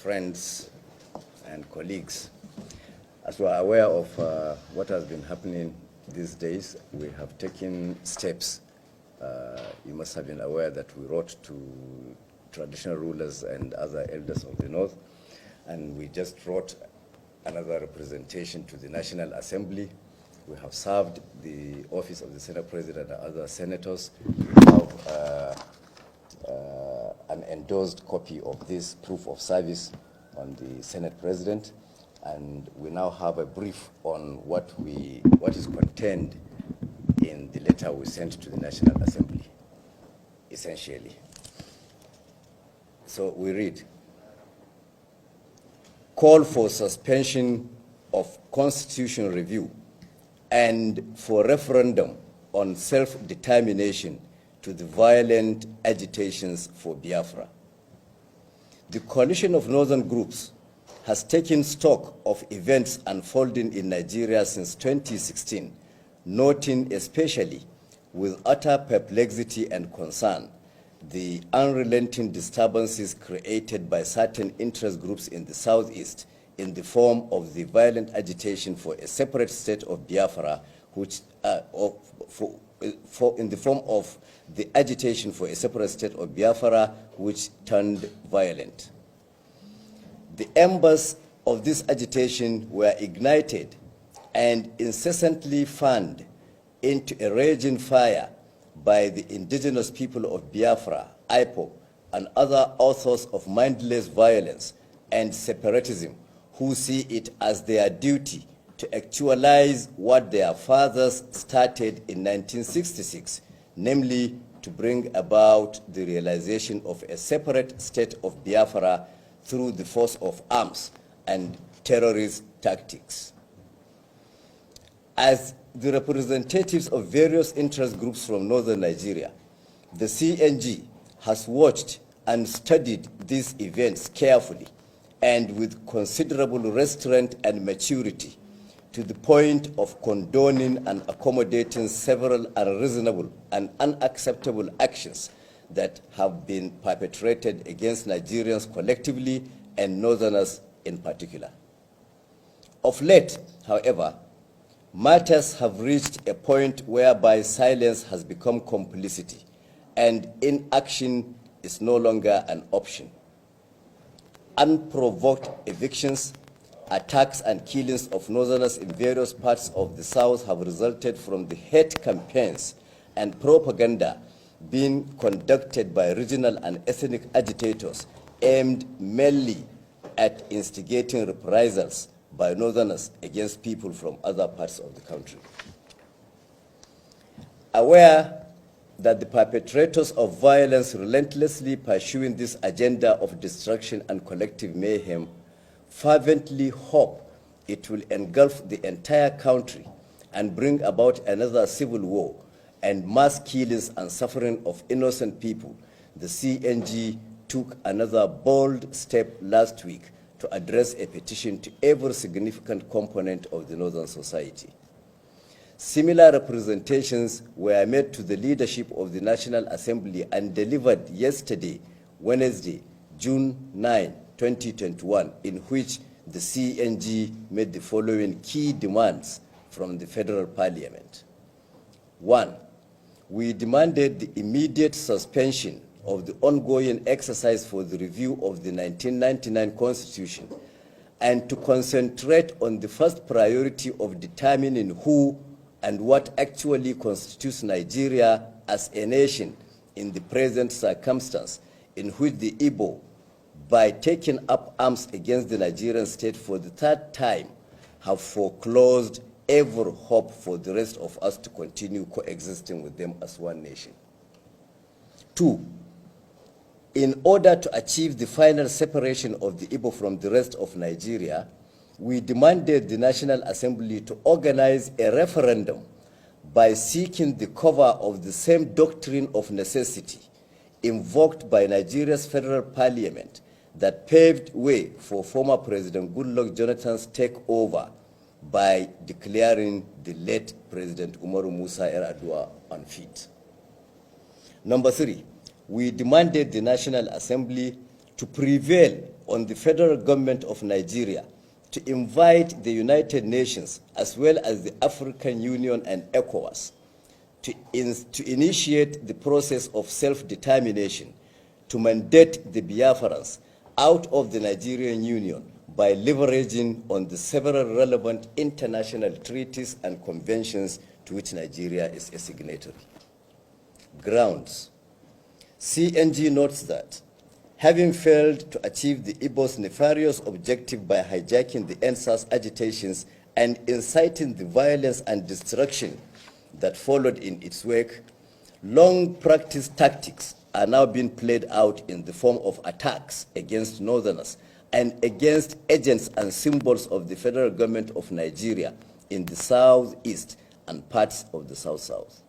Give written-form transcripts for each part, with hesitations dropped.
friends and colleagues. As we are aware of what has been happening these days, we have taken steps. You must have been aware that we wrote to traditional rulers and other elders of the North, and we just wrote another representation to the National Assembly. We have served the office of the Senate President and other senators. We have an endorsed copy of this proof of service on the Senate President, and we now have a brief on what is contained in the letter we sent to the National Assembly, essentially. So we read, call for suspension of constitutional review and for referendum on self-determination to the violent agitations for Biafra. The coalition of northern groups has taken stock of events unfolding in Nigeria since 2016, noting especially with utter perplexity and concern the unrelenting disturbances created by certain interest groups in the southeast in the form of the violent agitation for a separate state of Biafra, which in the form of the agitation for a separate state of Biafra, which turned violent. The embers of this agitation were ignited and incessantly fanned into a raging fire by the indigenous people of Biafra, IPOB, and other authors of mindless violence and separatism who see it as their duty to actualize what their fathers started in 1966, namely to bring about the realization of a separate state of Biafra through the force of arms and terrorist tactics. As the representatives of various interest groups from northern Nigeria, the CNG has watched and studied these events carefully and with considerable restraint and maturity, to the point of condoning and accommodating several unreasonable and unacceptable actions that have been perpetrated against Nigerians collectively and northerners in particular. Of late, however, matters have reached a point whereby silence has become complicity and inaction is no longer an option. Unprovoked evictions, attacks and killings of northerners in various parts of the South have resulted from the hate campaigns and propaganda being conducted by regional and ethnic agitators aimed mainly at instigating reprisals by northerners against people from other parts of the country. Aware that the perpetrators of violence relentlessly pursuing this agenda of destruction and collective mayhem fervently hope it will engulf the entire country and bring about another civil war and mass killings and suffering of innocent people, the CNG took another bold step last week to address a petition to every significant component of the northern society. Similar representations were made to the leadership of the National Assembly and delivered yesterday, Wednesday, June 9, 2021, in which the CNG made the following key demands from the Federal Parliament. 1, we demanded the immediate suspension of the ongoing exercise for the review of the 1999 Constitution and to concentrate on the first priority of determining who and what actually constitutes Nigeria as a nation in the present circumstance in which the Igbo, by taking up arms against the Nigerian state for the third time, have foreclosed every hope for the rest of us to continue coexisting with them as one nation. 2, in order to achieve the final separation of the Igbo from the rest of Nigeria, we demanded the National Assembly to organize a referendum by seeking the cover of the same doctrine of necessity invoked by Nigeria's federal parliament that paved way for former President Goodluck Jonathan's takeover by declaring the late President Umaru Musa Yar'Adua unfit. Number 3, we demanded the National Assembly to prevail on the federal government of Nigeria to invite the United Nations as well as the African Union and ECOWAS to initiate the process of self-determination to mandate the Biafrans out of the Nigerian Union by leveraging on the several relevant international treaties and conventions to which Nigeria is a signatory. Grounds. CNG notes that having failed to achieve the Igbo's nefarious objective by hijacking the NSAS agitations and inciting the violence and destruction that followed in its wake, long-practiced tactics are now being played out in the form of attacks against Northerners and against agents and symbols of the federal government of Nigeria in the southeast and parts of the south-south.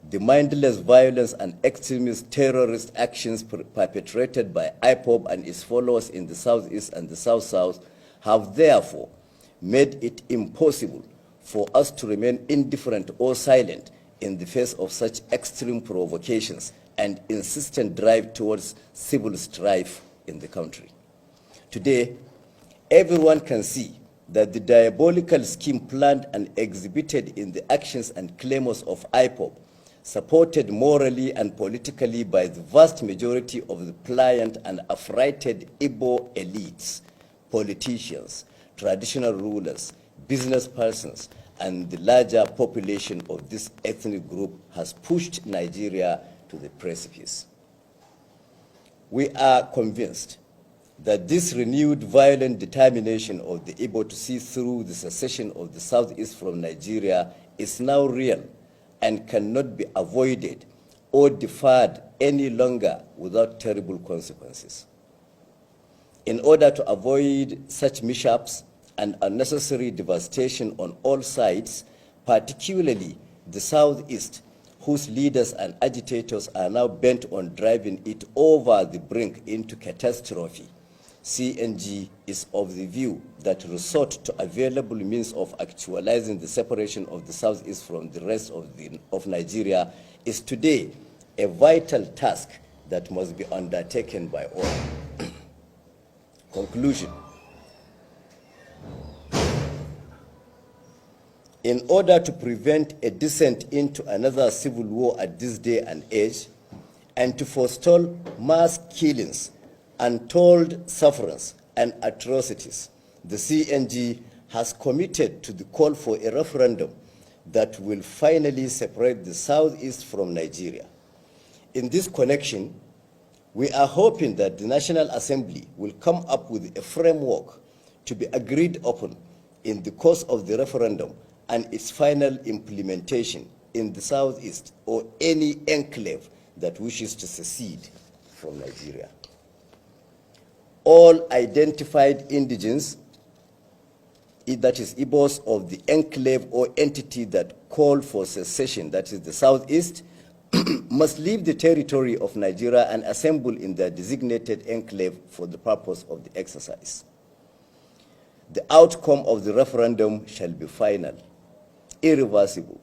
The mindless violence and extremist terrorist actions perpetrated by IPOB and its followers in the southeast and the south-south have therefore made it impossible for us to remain indifferent or silent in the face of such extreme provocations and insistent drive towards civil strife in the country. Today, everyone can see that the diabolical scheme planned and exhibited in the actions and claims of IPOB, supported morally and politically by the vast majority of the pliant and affrighted Igbo elites, politicians, traditional rulers, business persons, and the larger population of this ethnic group has pushed Nigeria to the precipice. We are convinced that this renewed violent determination of the Igbo to see through the secession of the southeast from Nigeria is now real and cannot be avoided or deferred any longer without terrible consequences. In order to avoid such mishaps and unnecessary devastation on all sides, particularly the southeast, whose leaders and agitators are now bent on driving it over the brink into catastrophe, CNG is of the view that resort to available means of actualizing the separation of the southeast from the rest of Nigeria is today a vital task that must be undertaken by all. Conclusion. In order to prevent a descent into another civil war at this day and age, and to forestall mass killings, untold sufferance, and atrocities, the CNG has committed to the call for a referendum that will finally separate the southeast from Nigeria. In this connection, we are hoping that the National Assembly will come up with a framework to be agreed upon in the course of the referendum and its final implementation in the southeast or any enclave that wishes to secede from Nigeria. All identified indigents, that is Igbos of the enclave or entity that call for secession, that is the southeast, must leave the territory of Nigeria and assemble in their designated enclave for the purpose of the exercise. The outcome of the referendum shall be final, irreversible,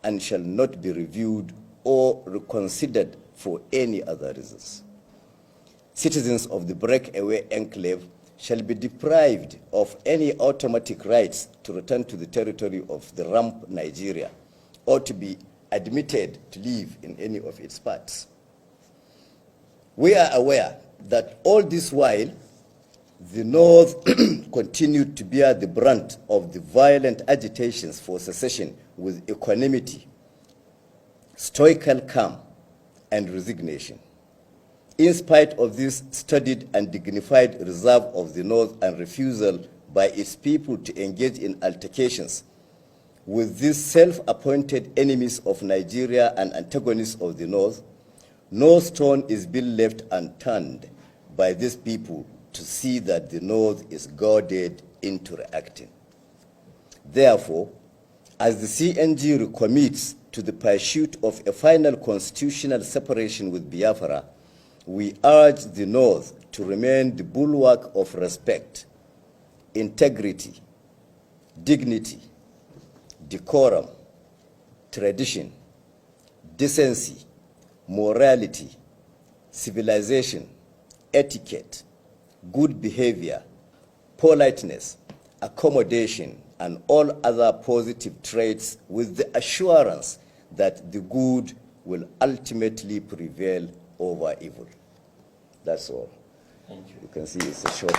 and shall not be reviewed or reconsidered for any other reasons. Citizens of the breakaway enclave shall be deprived of any automatic rights to return to the territory of the rump Nigeria or to be admitted to live in any of its parts. We are aware that all this while, the North continued to bear the brunt of the violent agitations for secession with equanimity, stoical calm, and resignation. In spite of this studied and dignified reserve of the North and refusal by its people to engage in altercations with these self-appointed enemies of Nigeria and antagonists of the North, no stone is being left unturned by these people to see that the North is goaded into reacting. Therefore, as the CNG recommits to the pursuit of a final constitutional separation with Biafra, we urge the North to remain the bulwark of respect, integrity, dignity, decorum, tradition, decency, morality, civilization, etiquette, good behavior, politeness, accommodation, and all other positive traits with the assurance that the good will ultimately prevail over evil. That's all. Thank you. You can see it's a short